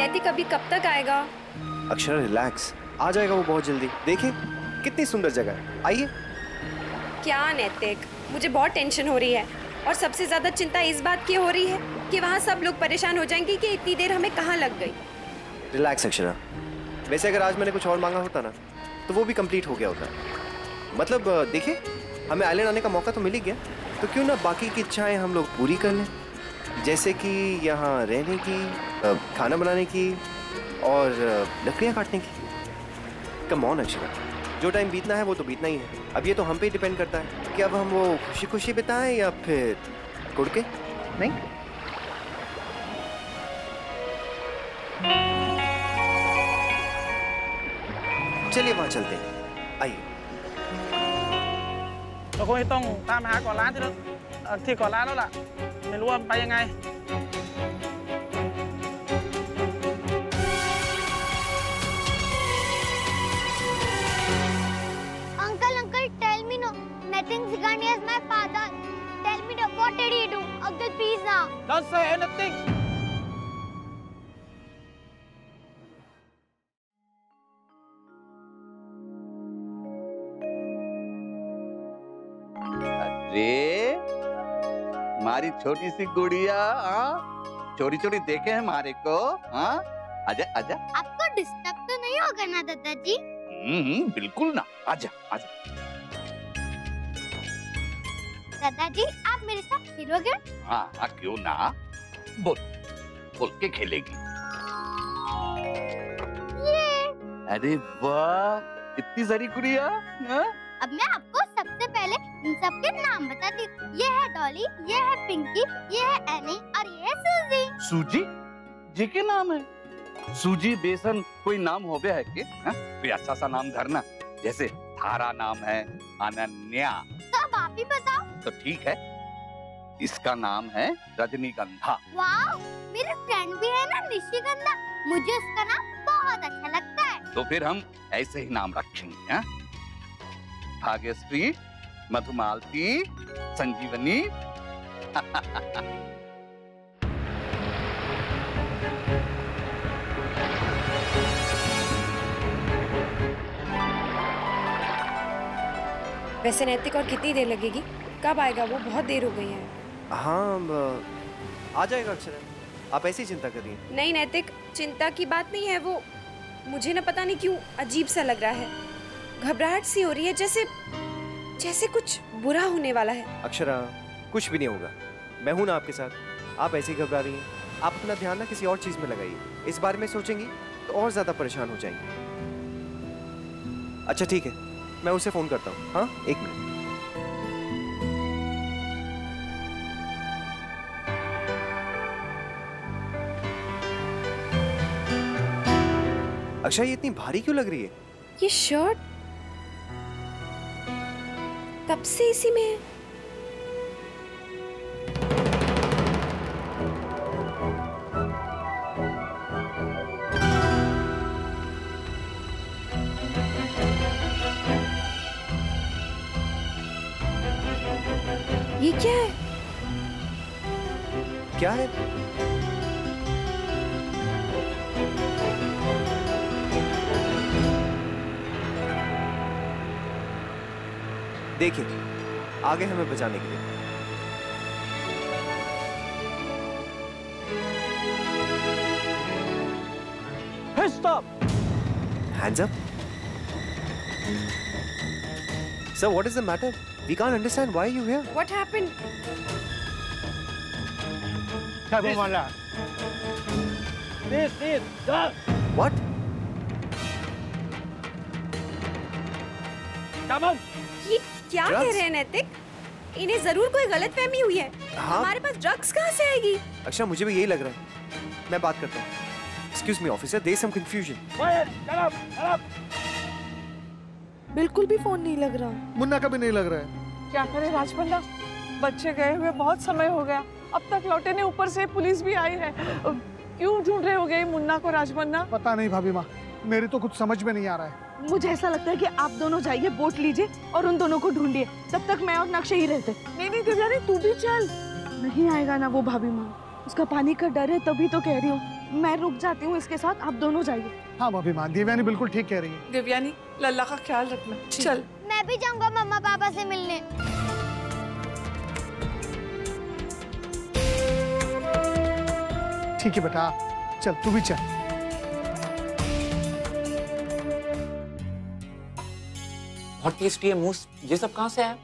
नैतिक अभी कब तक आएगा? अक्षरा रिलैक्स, आ जाएगा वो बहुत जल्दी। देखिए कितनी सुंदर जगह है, आइए। क्या नैतिक, मुझे बहुत टेंशन हो रही है और सबसे ज्यादा चिंता इस बात की हो रही है कि वहाँ सब लोग परेशान हो जाएंगे कि इतनी देर हमें कहाँ लग गई। रिलैक्स अक्षरा, वैसे अगर आज मैंने कुछ और मांगा होता ना तो वो भी कंप्लीट हो गया होता। मतलब देखिए हमें आइलैंड आने का मौका तो मिल ही गया, तो क्यों ना बाकी की इच्छाएं हम लोग पूरी कर लें, जैसे कि यहाँ रहने की, खाना बनाने की और लकड़ियाँ काटने की। कम ऑन अक्षरा, जो टाइम बीतना है वो तो बीतना ही है। अब ये तो हम पे ही डिपेंड करता है कि अब हम वो खुशी खुशी बिताएं या फिर कुड़ के। नहीं चलिए वहां चलते हैं, आइए। เราคงจะต้องตามหาเกาะล้านที่เกาะล้านแล้วล่ะไม่รู้ว่ามันไปยังไง Uncle, tell me no. Nothing Zigani is my father. Tell me what did he do? Abdul, please now. Don't say anything. अरे हमारी छोटी सी गुड़िया, चोरी चोरी देखे हैं हमारे को। आजा आजा। आपको डिस्टर्ब तो नहीं होगा ना दादाजी? बिल्कुल ना, आजा आजा। दादाजी आप मेरे साथ खेलोगे? हाँ क्यों ना, बोल बोल के खेलेगी। ये अरे वाह इतनी सारी गुड़िया। अब मैं आपको सबसे पहले इन सबके नाम बताती हूँ। ये है डॉली, ये है पिंकी, ये है एनी और ये है सूजी। सूजी जी के नाम है? सूजी बेसन कोई नाम हो गया है कि? कोई अच्छा सा नाम धरना, जैसे थारा नाम है अनन्या। तो अब आप ही बताओ। तो ठीक है, इसका नाम है रजनीगंधा। वाह, मेरे फ्रेंड भी है ना निशिगंधा, मुझे उसका नाम बहुत अच्छा लगता है। तो फिर हम ऐसे ही नाम रखेंगे। भाग्यश्री, मधुमालती, संजीवनी। वैसे नैतिक और कितनी देर लगेगी? कब आएगा वो? बहुत देर हो गई है। हाँ आ जाएगा अक्षरा, आप ऐसी चिंता करिए। नहीं नैतिक, चिंता की बात नहीं है, वो मुझे ना पता नहीं क्यों अजीब सा लग रहा है, घबराहट सी हो रही है, जैसे कुछ बुरा होने वाला है। अक्षरा कुछ भी नहीं होगा, मैं हूं ना आपके साथ। आप ऐसे ही घबरा रही हैं, आप अपना ध्यान ना किसी और चीज में लगाइए। इस बारे में सोचेंगी तो और ज्यादा परेशान हो जाएंगी। अच्छा ठीक है, मैं उसे फोन करता हूँ। हाँ एक मिनट। अक्षरा ये इतनी भारी क्यों लग रही है? ये शर्ट तब से इसी में है। ये क्या है? क्या है? देखिए आगे हमें बचाने के लिए। Hey, stop! Hands up. Sir, what is the matter? We can't understand why you here. What happened? This, stop! What? Come on! ये क्या कह रहे हैं नैतिक? इन्हें जरूर कोई गलतफहमी हुई है। हाँ? हमारे पास ड्रग्स कहाँ से आएगी? अच्छा मुझे भी यही लग रहा है, मैं बात करता हूँ। Excuse me officer, there is some confusion. Quiet! Shut up! Shut up! बिल्कुल भी फोन नहीं लग रहा। मुन्ना का भी नहीं लग रहा है। क्या करे राजपल्ला, बच्चे गए हुए बहुत समय हो गया, अब तक लौटे नहीं, ऊपर से पुलिस भी आई है। क्यों ढूंढ रहे होगे मुन्ना को राजपल्ला? पता नहीं भाभी माँ, मेरी तो कुछ समझ में नहीं आ रहा है। मुझे ऐसा लगता है कि आप दोनों जाइए, बोट लीजिए और उन दोनों को ढूंढिए, तब तक मैं और नक्शे ही रहते। नहीं दिव्यानी तू भी चल। नहीं आएगा ना वो भाभी माँ, उसका पानी का डर है, तभी तो कह रही हूँ। मैं रुक जाती हूँ इसके साथ, आप दोनों जाइए। हाँ भाभी माँ, देवयानी बिल्कुल ठीक कह रही है। देवयानी, लल्ला का ख्याल रखना। चल। मैं भी जाऊंगा मम्मा पापा से मिलने। ठीक है बेटा, चल तू भी चल। बहुत टेस्टी है मूस। ये सब कहाँ से आया?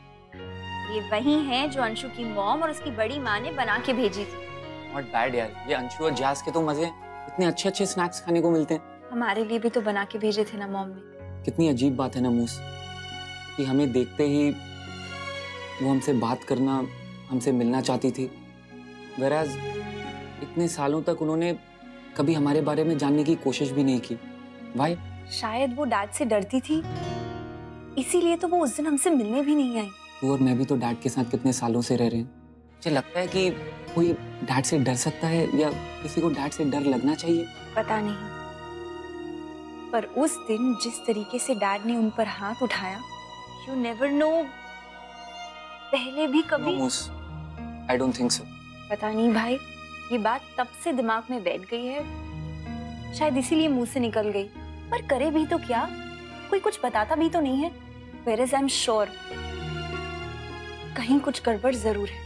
ये वही है जो अंशु की मॉम और उसकी बड़ी माँ ने बना के भेजी थी। नॉट बैड यार, ये अंशु और जैस के तो मजे हैं। इतने अच्छे अच्छे स्नैक्स खाने को मिलते हैं। हमारे लिए भी तो बना के भेजे थे ना मॉम ने। कितनी अजीब बात है ना मूस, कि हमें देखते ही वो हमसे बात करना, हमसे मिलना चाहती थी। whereas इतने सालों तक उन्होंने कभी हमारे बारे में जानने की कोशिश भी नहीं की। Why? शायद वो डैड से डरती थी, इसीलिए तो वो उस दिन हमसे मिलने भी नहीं आई। तू और मैं भी तो डैड के साथ कितने सालों से रह रहे हैं। मुझे लगता है कि कोई डैड से डर सकता है या किसी को डैड से डर लगना चाहिए। पता नहीं, पर उस दिन जिस तरीके से डैड ने उन पर हाथ उठाया, यू नेवर नो, पहले भी कभी। I don't think so. पता नहीं भाई, ये बात तब से दिमाग में बैठ गई है, शायद इसीलिए मुंह से निकल गई। पर करे भी तो क्या, कोई कुछ बताता भी तो नहीं है। Whereas I'm sure कहीं कुछ गड़बड़ जरूर है।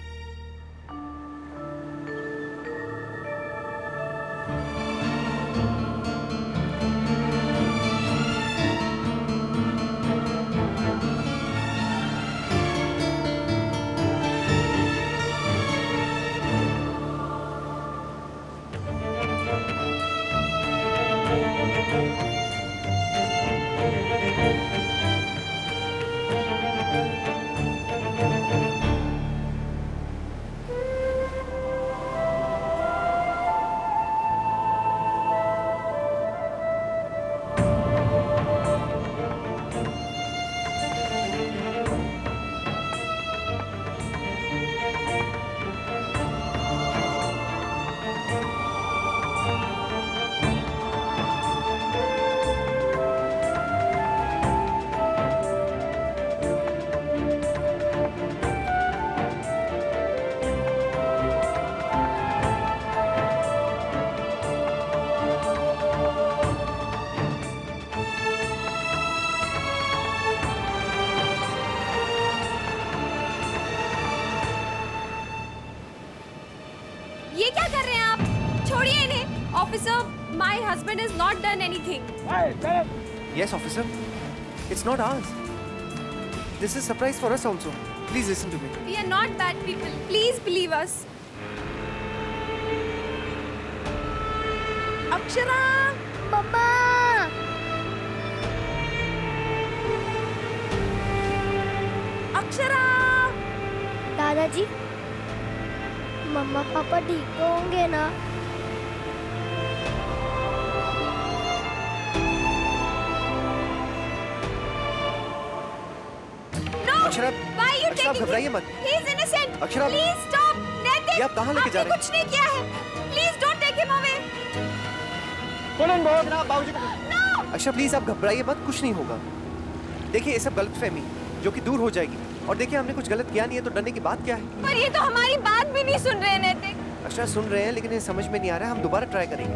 ये क्या कर रहे हैं आप? छोड़िए इन्हें। Officer, my husband is not done anything. Yes, officer. It's not ours. This is surprise for us also. Please listen to me. We are not bad people. Please believe us. Akshara, mamma, Akshara. दादाजी, mamma पापा ठीक तो होंगे ना? Akshara, Why are you Akshara, taking घबराइए him? मत। He is innocent. Akshara, Please stop. नैतिक, ये आप कहाँ लेके जा रहे हैं? आपने कुछ नहीं किया है। Please don't take him away. Akshara please आप घबराइए मत, कुछ नहीं होगा। देखिए ये सब गलतफहमी जो कि दूर हो जाएगी। और देखिए हमने कुछ गलत किया नहीं है तो डरने की बात क्या है? पर ये तो हमारी बात भी नहीं सुन रहे नैतिक। अक्षरा सुन रहे हैं लेकिन ये समझ में नहीं आ रहा है, हम दोबारा ट्राई करेंगे।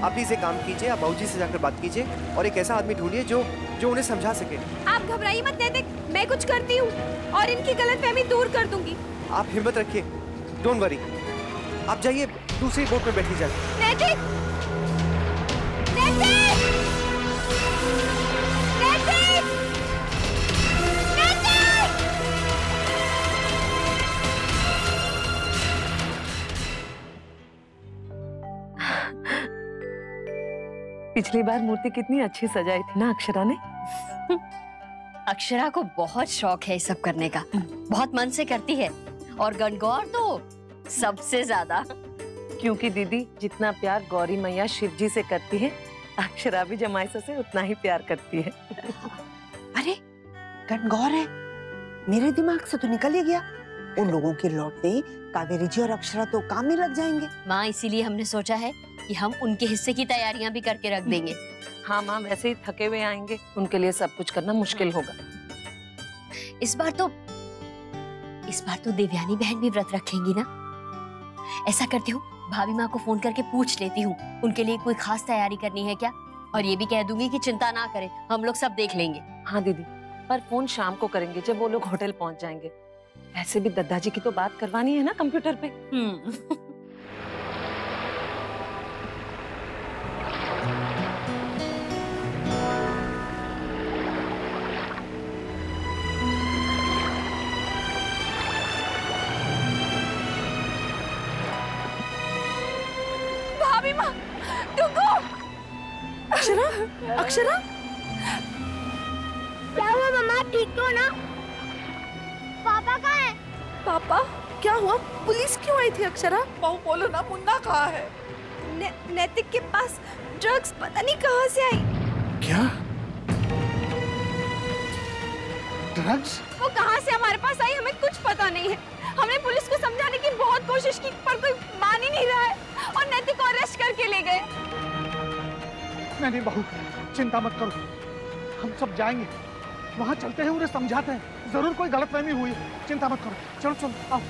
आप प्लीज एक काम कीजिए, आप बाबूजी से जाकर बात कीजिए और एक ऐसा आदमी ढूंढिए जो उन्हें समझा सके। आप घबराइए मत नैतिक, मैं कुछ करती हूँ और इनकी गलतफहमी दूर कर दूंगी। आप हिम्मत रखिए, डोंट वरी। आप जाइए दूसरी बोट में बैठी जाइए। नैतिक, नैतिक, नैतिक, नैतिक। पिछली बार मूर्ति कितनी अच्छी सजाई थी ना अक्षरा ने। अक्षरा को बहुत शौक है ये सब करने का, बहुत मन से करती है और गणगौर तो सबसे ज्यादा। क्योंकि दीदी जितना प्यार गौरी मैया शिव जी से करती है, अक्षरा भी जमाईसा से उतना ही प्यार करती है। अरे गणगौर है, मेरे दिमाग से तो निकल ही गया। उन लोगों के लौटते ही कावेरी जी और अक्षरा तो काम में लग जाएंगे। माँ, इसीलिए हमने सोचा है कि हम उनके हिस्से की तैयारियां भी करके रख देंगे। हाँ माँ, वैसे ही थके हुए आएंगे, उनके लिए सब कुछ करना मुश्किल होगा। इस बार तो देवयानी बहन भी व्रत रखेंगी ना। ऐसा करती हूँ, भाभी माँ को फोन करके पूछ लेती हूँ उनके लिए कोई खास तैयारी करनी है क्या, और ये भी कह दूंगी कि चिंता ना करें, हम लोग सब देख लेंगे। हाँ दीदी, पर फोन शाम को करेंगे जब वो लोग होटल पहुंच जाएंगे। वैसे भी दादाजी की तो बात करवानी है ना कंप्यूटर पे। भाभी माँ, रुको। अक्षरा, अक्षरा, क्या हुआ मम्मा, ठीक हो ना? पापा कहाँ है? पापा क्या हुआ? पुलिस क्यों आई थी अक्षरा? बहू बोलो ना, मुन्ना कहाँ है? नैतिक के पास ड्रग्स पता नहीं कहाँ से आई। क्या ड्रग्स? वो कहाँ से हमारे पास आई हमें कुछ पता नहीं है। हमने पुलिस को समझाने की बहुत कोशिश की पर कोई मान ही नहीं रहा है और नैतिक को अरेस्ट करके ले गए। नहीं बहू, चिंता मत करो, हम सब जाएंगे, वहाँ चलते हैं, उन्हें समझाते हैं, जरूर कोई गलतफहमी हुई है, चिंता मत करो। चलो चलो आओ।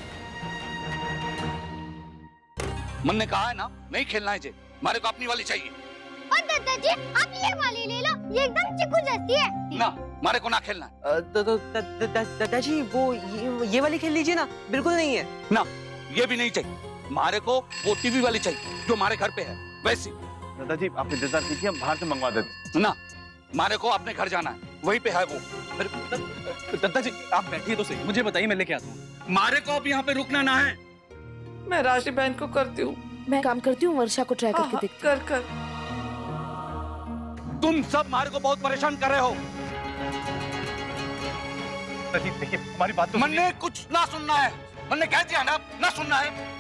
मन ने कहा है ना, नहीं खेलना है जे, हमारे को अपनी वाली चाहिए। और दादाजी आप ये वाली ले लो, ये एकदम चिकू जैसी है। ना, हमारे को ना खेलना है। दादाजी वो ये वाली खेल लीजिए ना, बिल्कुल नहीं है ना, ये भी नहीं चाहिए, हमारे को वो टीवी वाली चाहिए जो हमारे घर पे है वैसी। दादाजी आप इंतजार कीजिए, हम बाहर से मंगवा देते। ना, हमारे को अपने घर जाना है, वहीं पे है वो। दादाजी आप बैठिए तो सही, मुझे बताइए मैं लेके आता हूँ। हमारे को अब यहाँ पे रुकना ना है। मैं राशि बहन को करती हूँ, मैं काम करती हूँ, वर्षा को ट्राई करके देखती हूँ। कर तुम सब हमारे को बहुत परेशान कर रहे हो। देखिए हमारी बात तो मन ने कुछ ना सुनना है, मन ने कह दिया ना सुनना है।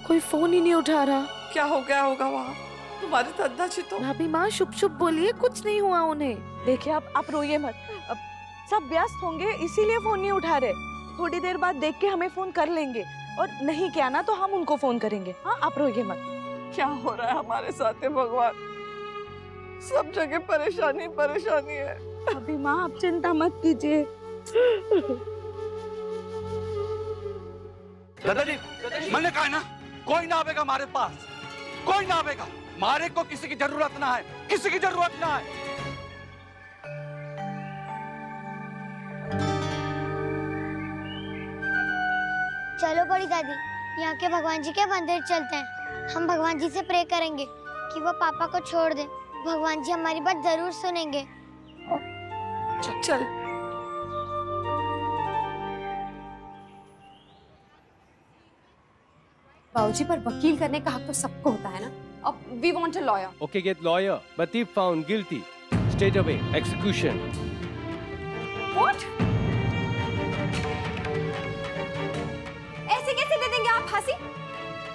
कोई फोन ही नहीं उठा रहा, क्या हो गया होगा वहाँ? तुम्हारे दादाजी तो। भाभी माँ शुभ शुभ बोलिए, कुछ नहीं हुआ उन्हें। देखिए आप रोइए मत, अब सब व्यस्त होंगे इसीलिए फोन नहीं उठा रहे। थोड़ी देर बाद देख के हमें फोन कर लेंगे और नहीं किया ना तो हम उनको फोन करेंगे। हाँ आप रोइए मत। क्या हो रहा है हमारे साथ है भगवान, सब जगह परेशानी परेशानी है। अभी माँ आप चिंता मत कीजिए। दादाजी मन ने कहा ना, कोई ना आवेगा हमारे पास, कोई ना आवेगा, हमारे को किसी की जरूरत ना है, किसी की जरूरत ना है। चलो बड़ी दादी, यहाँ के भगवान जी के मंदिर चलते हैं। हम भगवान जी से प्रे करेंगे कि वो पापा को छोड़ दे। भगवान जी हमारी बात जरूर सुनेंगे। चल। बाबूजी, पर वकील करने का हक तो सबको होता है ना। अब we want a lawyer. Okay, get lawyer. But if found guilty, straight away execution. What? ऐसे कैसे दे देंगे आप फांसी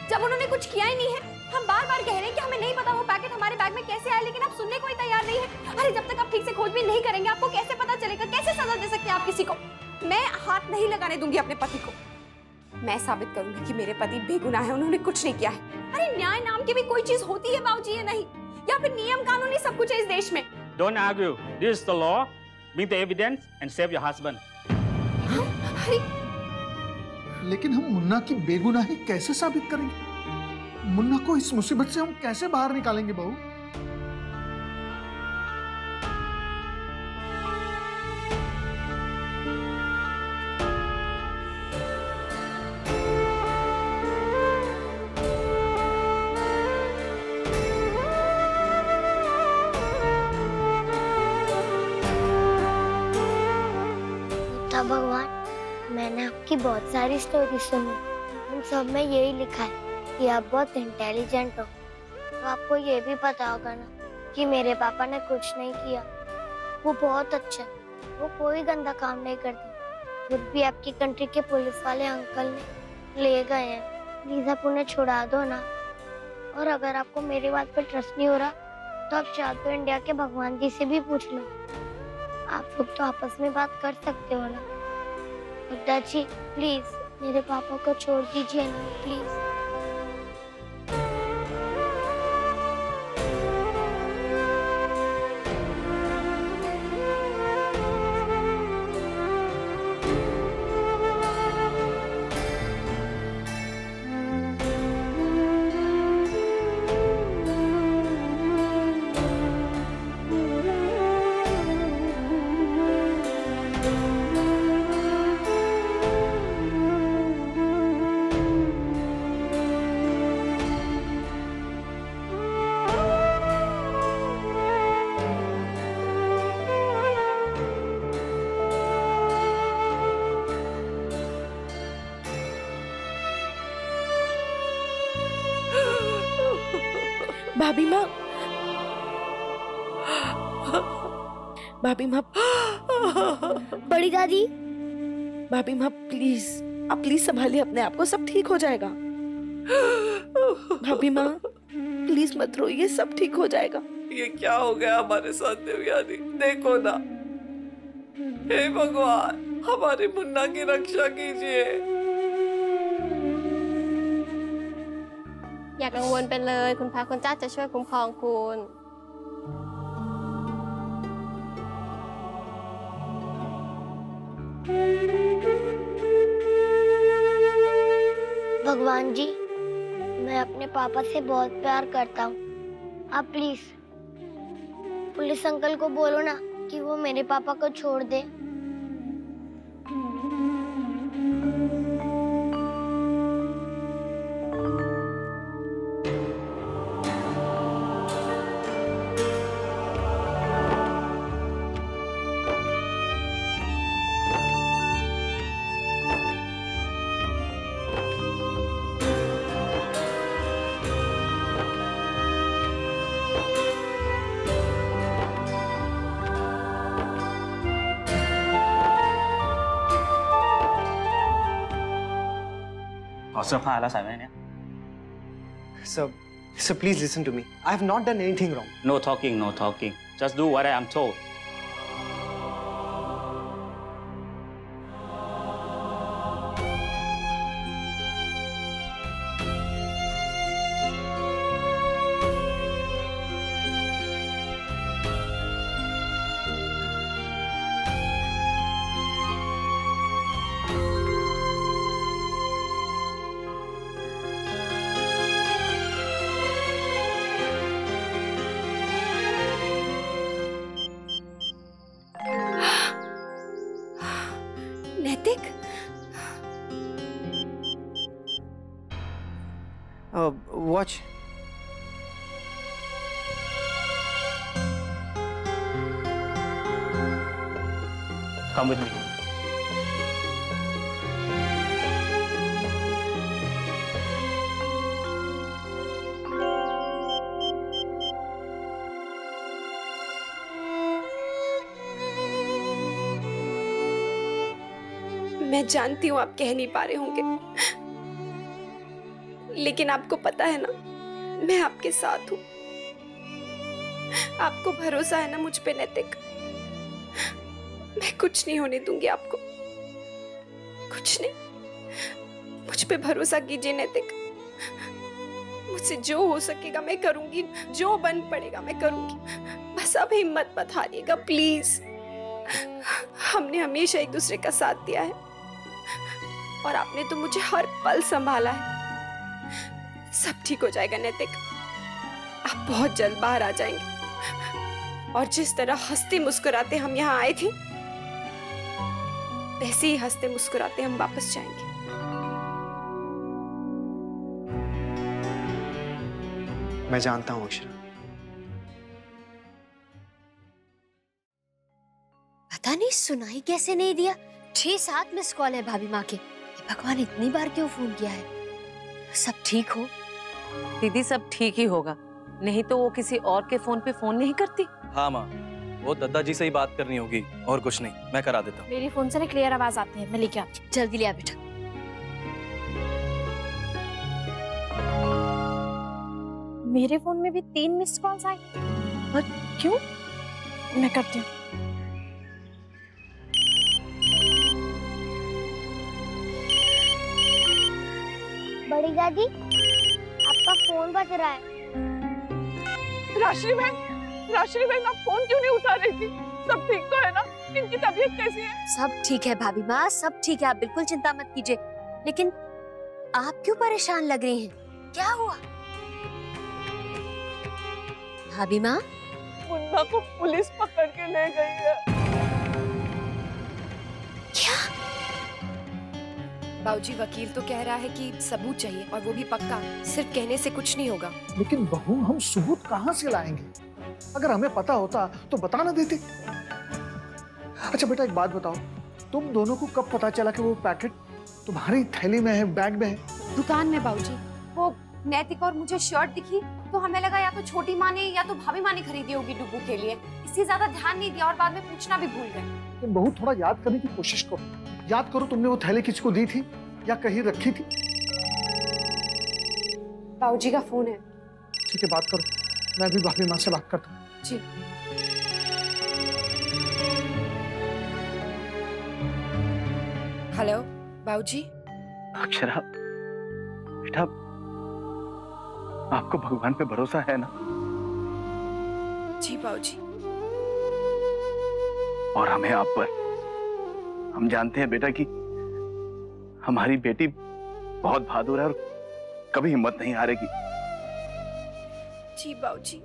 जब उन्होंने कुछ किया ही नहीं है? हम बार बार कह रहे हैं कि हमें नहीं पता वो पैकेट हमारे बैग में कैसे आया, लेकिन आप सुनने को ही तैयार नहीं है। अरे जब तक आप ठीक से खोजबीन नहीं करेंगे आपको कैसे पता चलेगा? कैसे सजा दे सकते हैं आप किसी को? मैं हाथ नहीं लगाने दूंगी अपने पति को। मैं साबित करूंगी कि मेरे पति बेगुनाह है, उन्होंने कुछ नहीं किया है। अरे न्याय नाम की भी कोई चीज होती है बाबूजी, ये नहीं, या फिर नियम कानून ही सब कुछ है इस देश में। Don't argue. This is the law. Bring the evidence and save your husband. लेकिन हम मुन्ना की बेगुनाही कैसे साबित करेंगे? मुन्ना को इस मुसीबत से हम कैसे बाहर निकालेंगे बहू? भगवान, मैंने आपकी बहुत सारी स्टोरी सुनी, उन सब में यही लिखा है कि आप बहुत इंटेलिजेंट हो। तो आपको ये भी पता होगा ना कि मेरे पापा ने कुछ नहीं किया, वो बहुत अच्छे, वो कोई गंदा काम नहीं करते। फिर भी आपकी कंट्री के पुलिस वाले अंकल ने ले गए हैं। प्लीज आप उन्हें छुड़ा दो ना। और अगर आपको मेरी बात पे ट्रस्ट नहीं हो रहा तो आप चाहे तो इंडिया के भगवान जी से भी पूछ लो, आप लोग तो आपस में बात कर सकते हो ना। दादाजी प्लीज मेरे पापा को छोड़ दीजिए ना, प्लीज। भाभी माँ, भाभी माँ, बड़ी दादी, भाभी माँ प्लीज, आप प्लीज संभालिए अपने आप को, सब ठीक हो जाएगा। भाभी माँ प्लीज मत रोइए, सब ठीक हो जाएगा। ये क्या हो गया हमारे साथ देवयानी, देखो ना। हे भगवान, हमारे मुन्ना की रक्षा कीजिए। อย่ากังวลไปเลยคุณพระคุณเจ้าจะช่วยคุ้มครองคุณ भगवान जी, मैं अपने पापा से बहुत प्यार करता हूँ। आप प्लीज पुलिस अंकल को बोलो ना कि वो मेरे पापा को छोड़ दे।เสื้อผ้าแล้วใส่ไว้เนี่ย Sir, please listen to me. I have not done anything wrong. No talking, no talking. Just do what I am told. नैतिक, watch. Come with me. मैं जानती हूँ आप कह नहीं पा रहे होंगे, लेकिन आपको पता है ना मैं आपके साथ हूँ। आपको भरोसा है ना मुझ पे नैतिक? मैं कुछ नहीं होने दूंगी आपको, कुछ नहीं। मुझ पे भरोसा कीजिए नैतिक। मुझसे जो हो सकेगा मैं करूंगी, जो बन पड़ेगा मैं करूंगी। बस अब हिम्मत मत हारिएगा प्लीज। हमने हमेशा एक दूसरे का साथ दिया है और आपने तो मुझे हर पल संभाला है। सब ठीक हो जाएगा नैतिक, आप बहुत जल्द बाहर आ जाएंगे और जिस तरह हंसते मुस्कुराते हम यहाँ आए थे वैसे ही हंसते मुस्कुराते हम वापस जाएंगे। मैं जानता हूँ अक्षरा। पता नहीं सुनाई कैसे नहीं दिया। 6-7 मिस कॉल है भाभी माँ के। भगवान इतनी बार क्यों फोन किया है? सब ठीक हो? दीदी सब ठीक ही होगा, नहीं तो वो किसी और के फोन पे फोन नहीं करती। हाँ माँ, वो दादाजी से ही बात करनी होगी और कुछ नहीं, मैं करा देता हूँ। मेरी फोन से ना क्लियर आवाज आती है, मैं लेके आती हूँ। जल्दी ले आ बेटा। मेरे फोन में भी 3 मिस कॉल्स आए। और क्यों? मैं करती हूँ। बड़ी दादी, आपका फोन बज रहा है। राशि बहन आप फोन क्यों नहीं उठा रही थी? सब ठीक तो है ना? इनकी तबीयत कैसी है? सब ठीक है भाभी माँ, सब ठीक है, आप बिल्कुल चिंता मत कीजिए। लेकिन आप क्यों परेशान लग रही हैं? क्या हुआ? भाभी माँ, मुन्ना को पुलिस पकड़ के ले गई है। क्या? बाबूजी, वकील तो कह रहा है कि सबूत चाहिए और वो भी पक्का, सिर्फ कहने से कुछ नहीं होगा। लेकिन बहू, हम सबूत कहाँ से लाएंगे? अगर हमें पता होता तो बता ना देते। अच्छा बेटा, एक बात बताओ, तुम दोनों को कब पता चला कि वो पैकेट तुम्हारी थैली में है, बैग में है? दुकान में बाबूजी। वो नैतिक और मुझे शर्ट दिखी तो हमें लगा या तो छोटी माँ ने या तो भाभी माँ ने खरीदी होगी डुगू के लिए, इससे ज्यादा ध्यान नहीं दिया और बाद में पूछना भी भूल गए। तुम बहुत थोड़ा याद करने की कोशिश करो, याद करो तुमने वो थैली किसको दी थी या कहीं रखी थी। बाबूजी का फोन है। ठीक है, बात करो, मैं भी भाभी माँ से बात करता हूँ। जी। हेलो बाबूजी। अक्षरा बेटा, आपको भगवान पे भरोसा है ना? जी बाबूजी। और हमें आप पर, हम जानते हैं बेटा कि हमारी बेटी बहुत बहादुर है और कभी हिम्मत नहीं हारेगी। जी बाबूजी।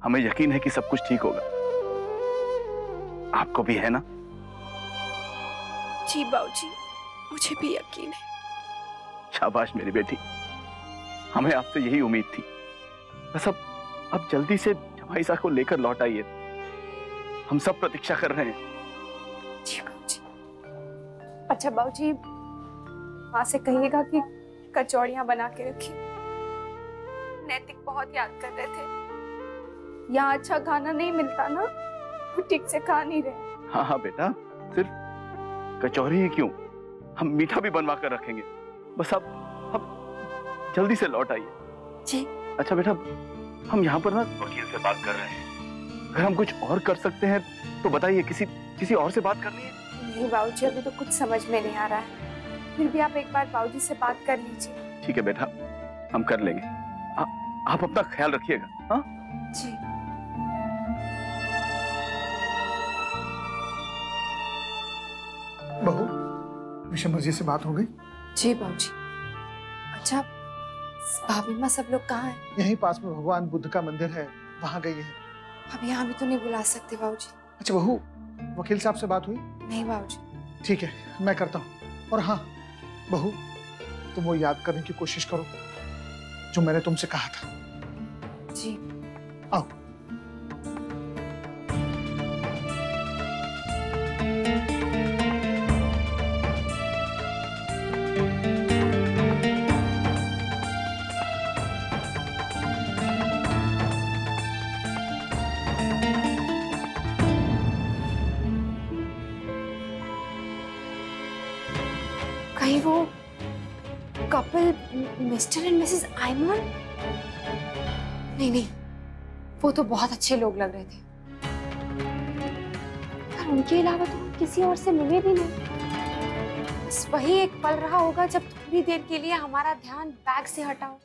हमें यकीन है कि सब कुछ ठीक होगा। आपको भी है ना? जी बाबूजी, मुझे भी यकीन है। शाबाश मेरी बेटी, हमें आपसे यही उम्मीद थी। बस अब जल्दी से जमाई साहब को लेकर लौट आइए, हम सब प्रतीक्षा कर रहे हैं। जी बाबूजी। अच्छा बाबूजी, माँ से कहिएगा कि कचौड़ियाँ बना के रखी। नैतिक बहुत याद कर रहे थे। यहाँ अच्छा खाना नहीं मिलता ना, वो ठीक से खा नहीं रहे। हाँ हाँ बेटा, सिर्फ कचौरी ही क्यों, हम मीठा भी बनवा कर रखेंगे। बस अब जल्दी से लौट आइए। जी। अच्छा बेटा, हम यहाँ पर ना वकील से बात कर रहे हैं, अगर हम कुछ और कर सकते हैं तो बताइए। किसी और से बात करनी है? नहीं बाबूजी, अभी तो कुछ समझ में नहीं आ रहा है। फिर भी आप एक बार बाबूजी से बात कर लीजिए। ठीक है बेटा, हम कर लेंगे। आप अपना ख्याल रखिएगा। हाँ जी। बहू, विषम जी से बात हो गई? जी बाबूजी। अच्छा, भाभी माँ सब लोग कहाँ हैं? यहीं पास में भगवान बुद्ध का मंदिर है, वहाँ गई है। अब यहाँ भी तो नहीं बुला सकते बाबूजी। अच्छा बहू, वकील साहब से बात हुई? नहीं बाबूजी। ठीक है, मैं करता हूँ। और हाँ बहू, तुम वो याद करने की कोशिश करो जो मैंने तुमसे कहा था। जी। आओ। कहीं वो couple mister and missus Ayman? नहीं, वो तो बहुत अच्छे लोग लग रहे थे, पर उनके अलावा तो हम किसी और से मिले भी नहीं। बस वही एक पल रहा होगा जब थोड़ी देर के लिए हमारा ध्यान बैग से हटा हो।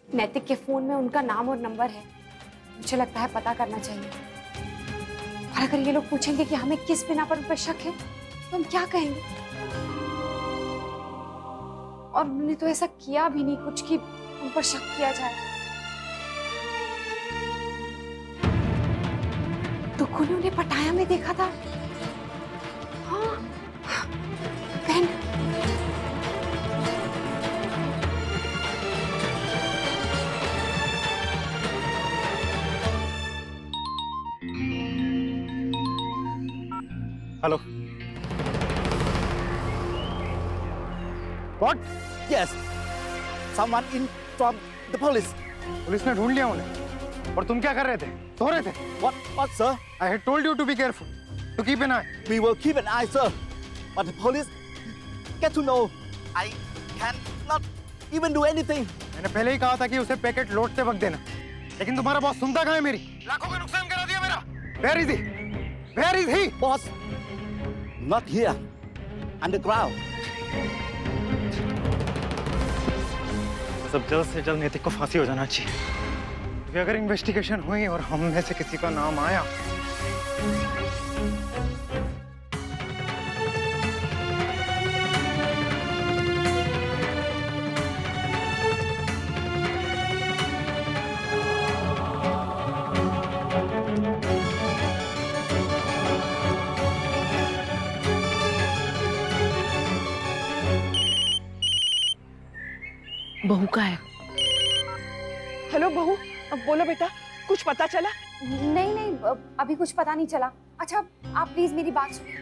नैतिक के फोन में उनका नाम और नंबर है, मुझे लगता है पता करना चाहिए। और अगर ये लोग पूछेंगे कि हमें किस बिना पर उन पर शक है तो हम क्या कहेंगे? और उन्होंने तो ऐसा किया भी नहीं कुछ कि उन पर शक किया जाए। दुक्कू ने उन्हें पटाया में देखा था। हाँ, बहन। Hello. What? Yes. Someone in from the police. Police ने ढूंढ लिया उन्हें। और तुम क्या कर रहे थे? सो रहे थे? What, sir? I had told you to be careful, to keep an eye. We will keep an eye, sir. But the police get to know. I cannot even do anything. मैंने पहले ही कहा था कि उसे पैकेट लौटते वक्त देना, लेकिन तुम्हारा बॉस सुनता कहाँ है मेरी? लाखों का नुकसान करा दिया मेरा। Where is he? Where is he? Boss, not here. Underground. सब जल्द से जल्द नैतिक को फांसी हो जाना चाहिए, क्योंकि अगर इन्वेस्टिगेशन हुई और हम में से किसी का नाम आया बहू का है। हेलो बहू, अब बोलो बेटा, कुछ पता चला? नहीं, अभी कुछ पता नहीं चला। अच्छा, आप प्लीज मेरी बात सुनिए।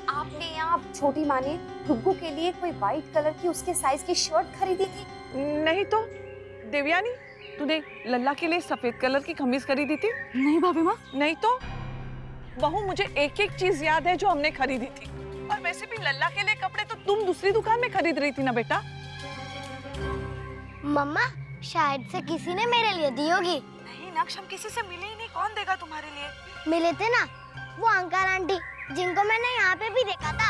आपने या छोटी माँ ने डुग्गू के लिए कोई व्हाइट कलर की उसके साइज की शर्ट खरीदी थी? नहीं तो। देवयानी, तूने लल्ला के लिए सफेद कलर की कमीज खरीदी थी? नहीं भाभी माँ। नहीं तो बहू, मुझे एक एक चीज याद है जो हमने खरीदी थी। और वैसे भी लल्ला के लिए कपड़े तो तुम दूसरी दुकान में खरीद रही थी ना बेटा। मम्मा, शायद से किसी ने मेरे लिए दी होगी। नहीं नक्श, हम किसी से मिले ही नहीं, कौन देगा तुम्हारे लिए? मिले थे ना वो अंकल आंटी, जिनको मैंने यहाँ पे भी देखा था।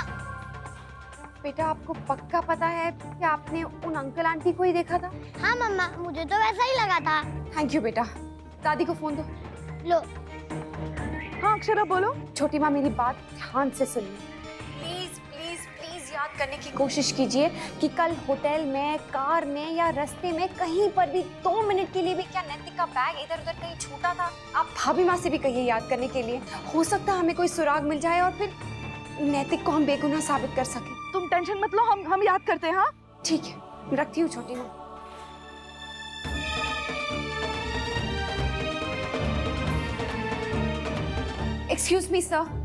बेटा, आपको पक्का पता है कि आपने उन अंकल आंटी को ही देखा था? हाँ मम्मा, मुझे तो वैसा ही लगा था। थैंक यू बेटा। दादी को फोन दो। लो। हाँ अक्षरा बोलो। छोटी माँ, मेरी बात ध्यान से सुनिए। प्लीज प्लीज प्लीज याद करने की कोशिश कीजिए कि कल होटल में, कार में या रास्ते में कहीं पर भी 2 मिनट के लिए भी क्या नैतिक का बैग इधर उधर कहीं छूटा था? आप भाभी माँ से भी कहिए याद करने के लिए। हो सकता है हमें कोई सुराग मिल जाए और फिर नैतिक को हम बेगुनाह साबित कर सके। तुम टेंशन मत लो, हम याद करते हैं। हाँ ठीक है, रखती हूँ छोटी माँ। Excuse me sir.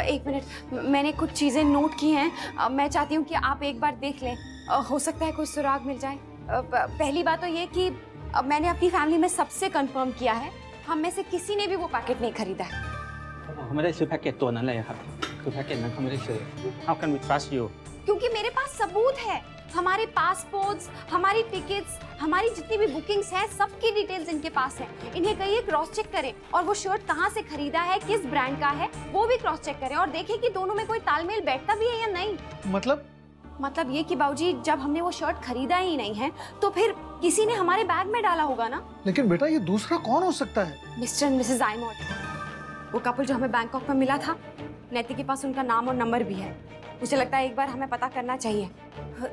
एक मिनट, मैंने कुछ चीज़ें नोट की हैं। मैं चाहती हूँ कि आप एक बार देख लें। हो सकता है कोई सुराग मिल जाए। पहली बात तो ये कि मैंने अपनी फैमिली में सबसे कंफर्म किया है, हम में से किसी ने भी वो पैकेट नहीं खरीदा है। เขาไม่ได้ซื้อแพ็กเกจตัวนั้นเลยครับคือแพ็กเกจนั้นเขาไม่ได้ซื้อ How can we trust you? क्योंकि मेरे पास सबूत है। हमारे पासपोर्ट्स, हमारी टिकट्स, हमारी जितनी भी बुकिंग्स हैं, सबकी डिटेल्स इनके पास है। इन्हें कहिए क्रॉस चेक करें और वो शर्ट कहाँ से खरीदा है, किस ब्रांड का है, वो भी क्रॉस चेक करें और देखें कि दोनों में कोई तालमेल बैठता भी है या नहीं। मतलब ये कि बाबूजी, जब हमने वो शर्ट खरीदा ही नहीं है तो फिर किसी ने हमारे बैग में डाला होगा ना। लेकिन बेटा, ये दूसरा कौन हो सकता है? मिस्टर एंड मिसेस आइमोड, वो कपल जो हमें बैंकॉक में मिला था। नैतिक के पास उनका नाम और नंबर भी है। मुझे लगता है एक बार हमें पता करना चाहिए।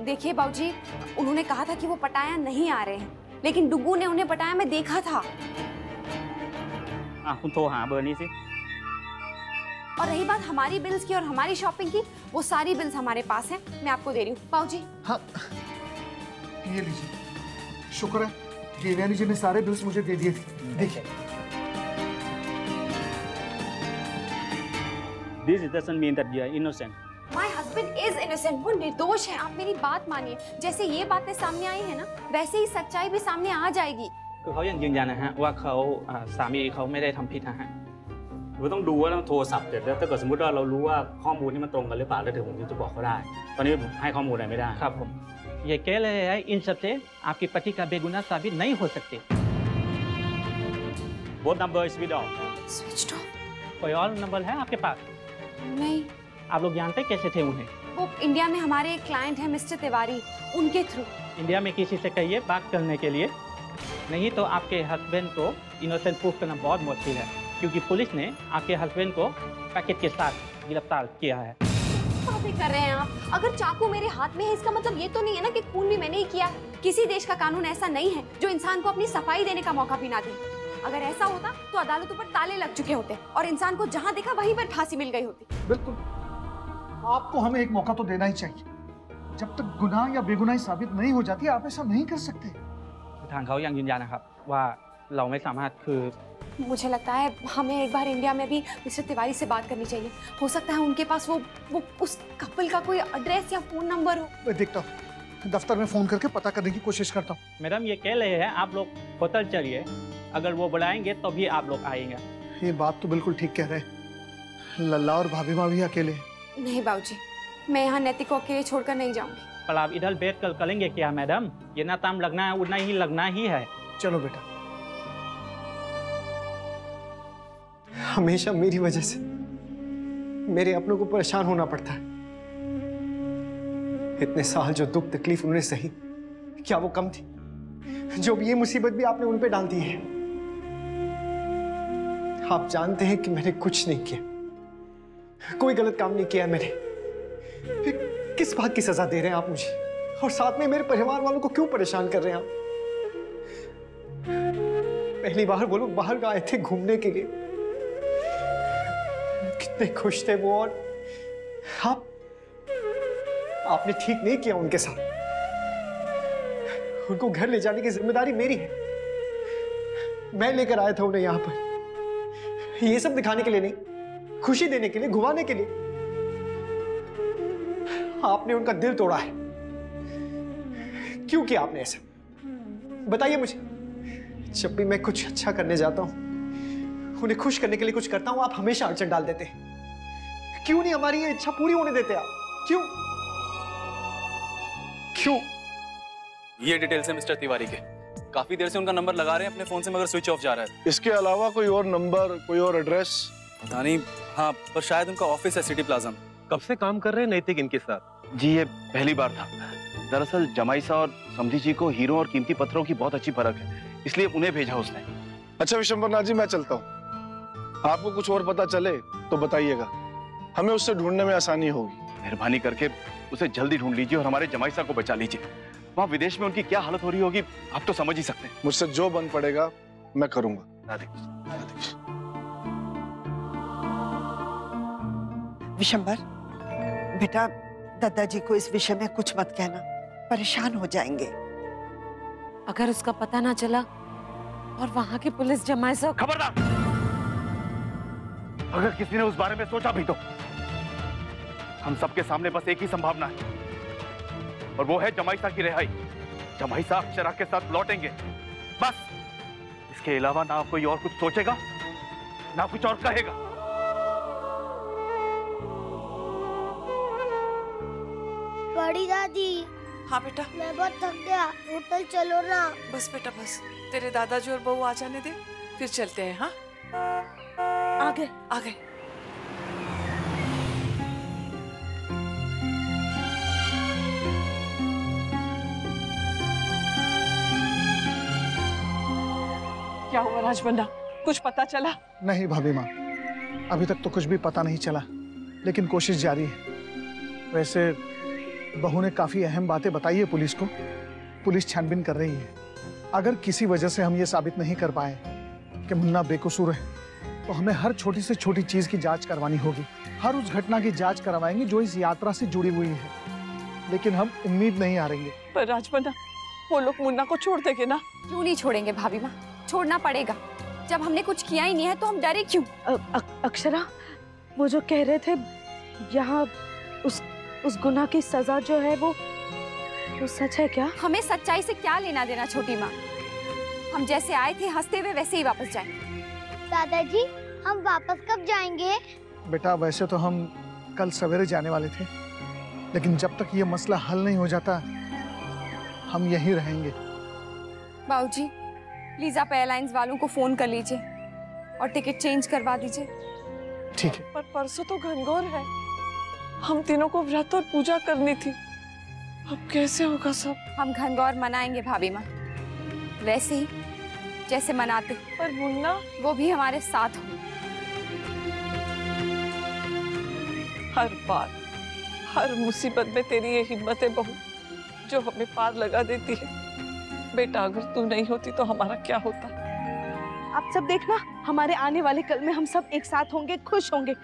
देखिए बाबूजी, उन्होंने कहा था कि वो पटाया नहीं आ रहे हैं, लेकिन डुगू ने उन्हें पटाया मैं देखा था। คุณโทรหาเบอร์นี้สิ और रही बात हमारी बिल्स की और हमारी शॉपिंग की, वो सारी बिल्स हमारे पास हैं। मैं आपको दे रही हूँ बाबूजी। हाँ, ये लीजिए। शुक्र है देवयानी जी ने सारे बिल्स मुझे दे दिए थे। देखिए। This doesn't mean that you are innocent. My husband is innocent. वो निर्दोष है। आप मेरी बात मानिए। जैसे ये बातें सामने आई है ना, वैसे ही सच्चाई भी सामने आ जाएगी। คือเขายังยืนยันนะฮะว่าเขาสามีเขาไม่ได้ทำผิดนะฮะเราต้องดูว่าต้องโทรศัพท์เสร็จแล้วถ้าเกิดสมมติว่าเรารู้ว่าข้อมูลที่มันตรงกันหรือเปล่าแล้วถึงผมจะบอกเขาได้ตอนนี้ผมให้ข้อมูลอะไรไม่ได้ครับผมये कह रहे हैं इन सब से आपके पति का बेगुनाह साबित नहीं हो सकते Both number is switched off. Switched off? कोई और नंबर है आपके पास? नहीं। आप लोग जानते कैसे थे उन्हें? वो इंडिया में हमारे एक क्लाइंट हैं मिस्टर तिवारी, उनके थ्रू। इंडिया में किसी से कहिए बात करने के लिए, नहीं तो आपके हस्बैंड को इनोसेंट प्रूफ करना बहुत मुश्किल है क्योंकि पुलिस ने आपके हस्बैंड को पैकेट के साथ गिरफ्तार किया है। बातें कर रहे हैं आप? अगर चाकू मेरे हाथ में है इसका मतलब ये तो नहीं है ना कि खून भी मैंने ही किया। किसी देश का कानून ऐसा नहीं है जो इंसान को अपनी सफाई देने का मौका भी ना दे। अगर ऐसा होता तो अदालतों पर ताले लग चुके होते और इंसान को जहां देखा वहीं पर फांसी मिल गई होती। बिल्कुल, आपको हमें एक मौका तो देना ही चाहिए। जब तक गुनाह या बेगुनाही साबित नहीं हो जाती आप ऐसा नहीं कर सकते। ทางเขายังยืนยันนะครับว่าเราไม่สามารถคือ मुझे लगता है हमें एक बार इंडिया में भी मिस्टर तिवारी से बात करनी चाहिए। हो सकता है उनके पास वो उस कपल का कोई एड्रेस या फोन नंबर हो। मैं देखता हूँ, दफ्तर में फोन करके पता करने की कोशिश करता हूँ। मैडम ये कह रहे हैं आप लोग होटल चलिए, अगर वो बुलाएंगे तो भी आप लोग आएंगे। ये बात तो बिल्कुल ठीक कह रहे हैं। लल्ला और भाभी माँ भी अकेले हैं। नहीं बाबूजी, मैं यहाँ नैतिक को अकेले छोड़कर नहीं जाऊंगी। पर आप इधर बैठ कर करेंगे क्या मैडम? ये ना ताम लगना है उतना ही लगना ही है। चलो बेटा। हमेशा मेरी वजह से मेरे अपनों को परेशान होना पड़ता है। इतने साल जो दुख तकलीफ उन्होंने सही, क्या वो कम थी? जो भी ये मुसीबत भी आपने उन पे डाल दी है। आप जानते हैं कि मैंने कुछ नहीं किया, कोई गलत काम नहीं किया मैंने। फिर किस बात की सजा दे रहे हैं आप मुझे? और साथ में मेरे परिवार वालों को क्यों परेशान कर रहे हैं आप? पहली बार वो लोग बाहर आए थे घूमने के लिए, कितने खुश थे वो, और आपने ठीक नहीं किया उनके साथ। उनको घर ले जाने की जिम्मेदारी मेरी है। मैं लेकर आया था उन्हें यहां पर, ये सब दिखाने के लिए नहीं, खुशी देने के लिए, घुमाने के लिए। आपने उनका दिल तोड़ा है। क्यों किया आपने ऐसा? बताइए मुझे। जब भी मैं कुछ अच्छा करने जाता हूँ, उन्हें खुश करने के लिए कुछ करता हूँ, आप हमेशा अड़चन डाल देते हैं। क्यों नहीं हमारी ये इच्छा पूरी होने देते आप? क्यों? क्यों? ये डिटेल्स है मिस्टर तिवारी के। काफी देर से उनका नंबर लगा रहे हैं अपने फोन से, मगर स्विच ऑफ जा रहा है। इसके अलावा कोई और नंबर, कोई और एड्रेस? पता नहीं। हाँ, पर शायद उनका ऑफिस है सिटी प्लाजा में। कब से काम कर रहे हैं नैतिक इनके साथ? जी ये पहली बार था। दरअसल जमाईसा और समधी जी को हीरो और कीमती पत्थरों की बहुत अच्छी परख है, इसलिए उन्हें भेजा उसने। अच्छा विशंबरनाथ जी, मैं चलता हूँ। आपको कुछ और पता चले तो बताइएगा, हमें उससे ढूंढने में आसानी होगी। मेहरबानी करके उसे जल्दी ढूंढ लीजिए और हमारे जमाईसा को बचा लीजिए। वहाँ विदेश में उनकी क्या हालत हो रही होगी, आप तो समझ ही सकते हैं। मुझसे जो बन पड़ेगा मैं करूंगा। विशंबर, बेटा दादाजी को इस विषय में कुछ मत कहना, परेशान हो जाएंगे। अगर उसका पता ना चला और वहां की पुलिस जमाईसा। खबरदार! अगर किसी ने उस बारे में सोचा भी तो हम सबके सामने बस एक ही संभावना है, और वो है जमाईसा की रिहाई। जमाईसा अक्षरा के साथ लौटेंगे, बस। इसके अलावा ना कोई और कुछ सोचेगा, ना कुछ और कहेगा। बड़ी दादी। हाँ बेटा। मैं बहुत थक गया, होटल चलो ना। बस बेटा बस, तेरे दादाजी और बहू आ जाने दे, फिर चलते हैं। हाँ आ गए आ गए। क्या हुआ राजबन्ना, कुछ पता चला? नहीं भाभी माँ, अभी तक तो कुछ भी पता नहीं चला, लेकिन कोशिश जारी है। वैसे बहू ने काफी अहम बातें बताई है पुलिस को। पुलिस छानबीन कर रही है। अगर किसी वजह से हम ये साबित नहीं कर पाए कि मुन्ना बेकसूर है, तो हमें हर छोटी से छोटी चीज की जांच करवानी होगी। हर उस घटना की जांच करवाएंगे जो इस यात्रा से जुड़ी हुई है, लेकिन हम उम्मीद नहीं हारेंगे। पर राजबन्ना, वो लोग मुन्ना को छोड़ देंगे ना? क्यों नहीं छोड़ेंगे भाभी माँ, छोड़ना पड़ेगा। जब हमने कुछ किया ही नहीं है तो हम डरे क्यों? अक्षरा, वो जो कह रहे थे यहाँ उस गुनाह की सजा जो है वो सच है क्या? हमें सच्चाई से क्या लेना देना छोटी माँ। हम जैसे आए थे हंसते हुए वैसे ही वापस जाएंगे। दादाजी, हम वापस कब जाएंगे? बेटा वैसे तो हम कल सवेरे जाने वाले थे, लेकिन जब तक ये मसला हल नहीं हो जाता हम यहीं रहेंगे। बाबूजी, प्लीज आप एयरलाइंस वालों को फोन कर लीजिए और टिकट चेंज करवा दीजिए। ठीक है। पर परसों तो घनघोर है, हम तीनों को व्रत और पूजा करनी थी, अब कैसे होगा सब? हम घनघोर मनाएंगे भाभी माँ, वैसे ही जैसे मनाते। पर मुन्ना, वो भी हमारे साथ हो। हर बार हर मुसीबत में तेरी ये हिम्मत है बहू, जो हमें पार लगा देती है। बेटा अगर तू नहीं होती तो हमारा क्या होता? आप सब देखना, हमारे आने वाले कल में हम सब एक साथ होंगे, खुश होंगे,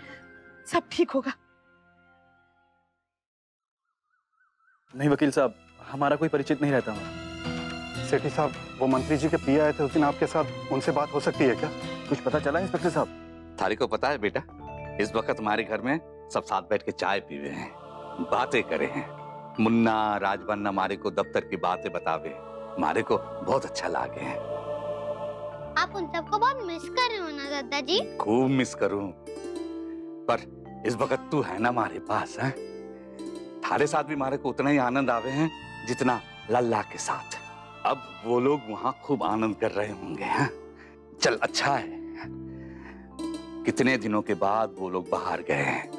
सब ठीक होगा। नहीं वकील साहब, हमारा कोई परिचित नहीं रहता हमारा। सेठी साहब, वो मंत्री जी के पिया आए थे उस दिन, आपके साथ उनसे बात हो सकती है क्या? कुछ पता चला इंस्पेक्टर साहब? थारी को पता है बेटा, इस वक्त हमारे घर में सब साथ बैठ के चाय पीवे हैं, बातें करे हैं। मुन्ना राजबन्ना हमारे को दफ्तर की बातें बतावे, हमारे को बहुत अच्छा लागे हैं। आप उन सबको बहुत मिस कर रहे हो ना दादाजी? खूब मिस करूं, पर इस वक्त तू है ना हमारे पास है। थारे साथ भी हमारे को उतना ही आनंद आवे हैं जितना लल्ला के साथ। अब वो लोग वहां खूब आनंद कर रहे होंगे। हैं? चल अच्छा है, कितने दिनों के बाद वो लोग बाहर गए हैं,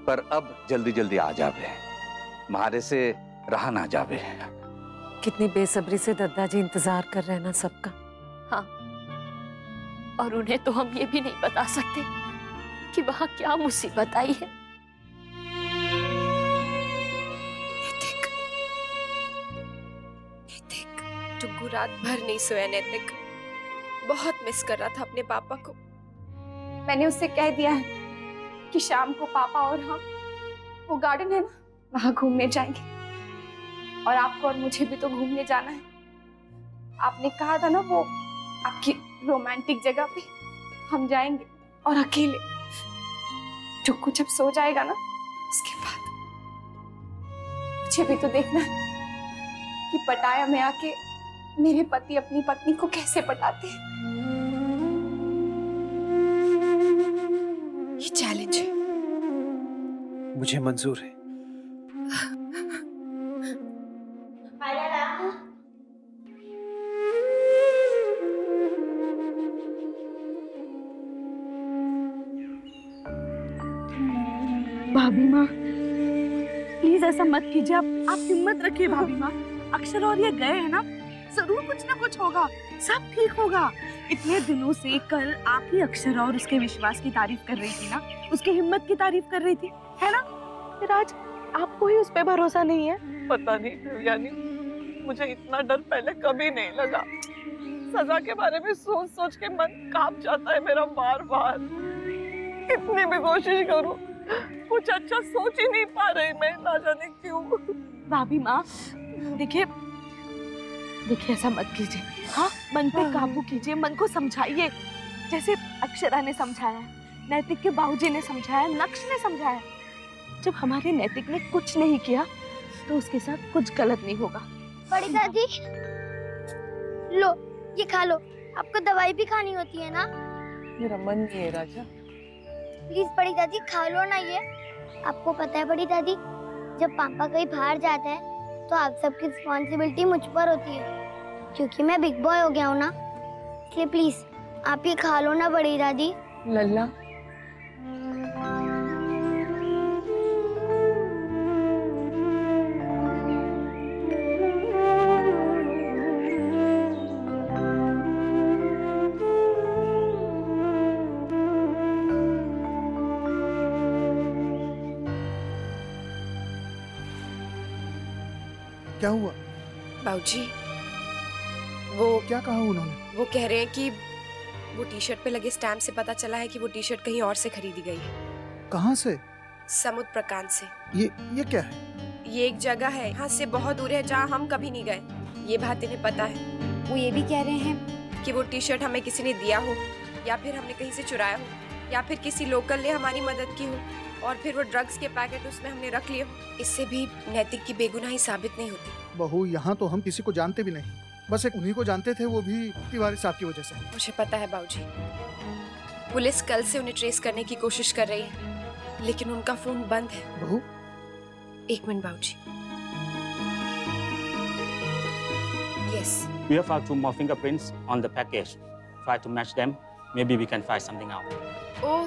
पर अब जल्दी जल्दी आ जावे, हमारे से रहा ना जावे। कितनी बेसब्री से दादाजी इंतजार कर रहे हैं ना सबका। हाँ, और उन्हें तो हम ये भी नहीं बता सकते कि वहां क्या मुसीबत आई है। टुग्गू रात भर नहीं सोया नैतिक, बहुत मिस कर रहा था अपने पापा को। मैंने उससे कह दिया है कि शाम को पापा और हम वो गार्डन है ना, वहां घूमने जाएंगे, और आपको और मुझे भी तो घूमने जाना है। आपने कहा था ना वो आपकी रोमांटिक जगह पे हम जाएंगे, और अकेले। टुग्गू जब सो जाएगा ना, उसके बाद मुझे भी तो देखना है कि पटाया में आके मेरे पति अपनी पत्नी को कैसे पटाते हैं। ये चैलेंज है। मुझे मंजूर है। भाभी माँ प्लीज ऐसा मत कीजिए। आप हिम्मत रखिए भाभी माँ। अक्षर और ये गए हैं ना, जरूर कुछ ना कुछ होगा, सब ठीक होगा। इतने दिनों से कल आप ही अक्षर और उसके विश्वास की तारीफ कर रही थी ना, उसकी हिम्मत की तारीफ कर रही थी, है ना? फिर आज आपको ही उस पे भरोसा नहीं है। पता नहीं यानी मुझे इतना डर पहले कभी नहीं लगा। सजा के बारे में सोच सोच के मन कांप जाता है मेरा बार बार। कितनी भी कोशिश करूं कुछ अच्छा सोच ही नहीं पा रही मैं, ना जाने क्यों। भाभी माँ देखिए ऐसा मत कीजिए। हाँ, मन पे काबू कीजिए, मन को समझाइए। जैसे अक्षरा ने समझाया, नैतिक के बाबूजी ने समझाया, नक्श ने समझाया। जब हमारे नैतिक ने कुछ नहीं किया तो उसके साथ कुछ गलत नहीं होगा। बड़ी दादी लो ये खा लो, आपको दवाई भी खानी होती है ना। मेरा मन नहीं है राजा। प्लीज बड़ी दादी खा लो ना ये। आपको पता है बड़ी दादी, जब पापा कहीं बाहर जाता है तो आप सबकी रिस्पॉन्सिबिलिटी मुझ पर होती है, क्योंकि मैं बिग बॉय हो गया हूँ ना। इसलिए प्लीज आप ये खा लो ना बड़ी दादी। लल्ला क्या हुआ? बाबूजी वो क्या कहा उन्होंने? वो कह रहे हैं कि वो टी शर्ट पे लगे स्टैम्प से पता चला है कि वो टी शर्ट कहीं और से खरीदी गई है। कहाँ से? समुद्र प्रकांड से। ये क्या है? ये एक जगह है यहाँ से बहुत दूर है जहाँ हम कभी नहीं गए। ये बात इन्हें पता है। वो ये भी कह रहे हैं कि वो टी शर्ट हमें किसी ने दिया हो, या फिर हमने कहीं से चुराया हो, या फिर किसी लोकल ने हमारी मदद की हो, और फिर वो ड्रग्स के पैकेट उसमें हमने रख लिए हो। इससे भी नैतिक की बेगुनाही साबित नहीं होती। बहू, यहाँ तो हम किसी को जानते भी नहीं, बस एक उन्हीं को जानते थे, वो भी तिवारी साहब की वजह से। मुझे पता है बाबूजी। पुलिस कल से उन्हें ट्रेस करने की कोशिश कर रही है, लेकिन उनका फोन बंद है। बहू, एक मिनट बाबूजी। Yes. We have found 2 more fingerprints on the package. Try to match them. Maybe we can find something out. Oh,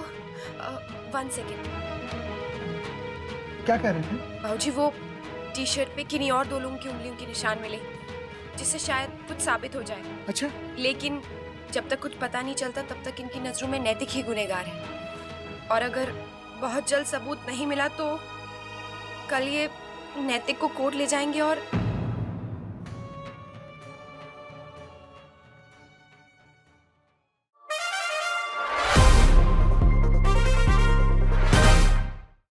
1 second. क्या कह रहे थे? बाबूजी वो टी शर्ट पे किन्हीं और 2 लोगों की उंगलियों के निशान मिले, जिससे शायद कुछ साबित हो जाए। अच्छा। लेकिन जब तक कुछ पता नहीं चलता तब तक इनकी नजरों में नैतिक ही गुनहगार है, और अगर बहुत जल्द सबूत नहीं मिला तो कल ये नैतिक को कोर्ट ले जाएंगे और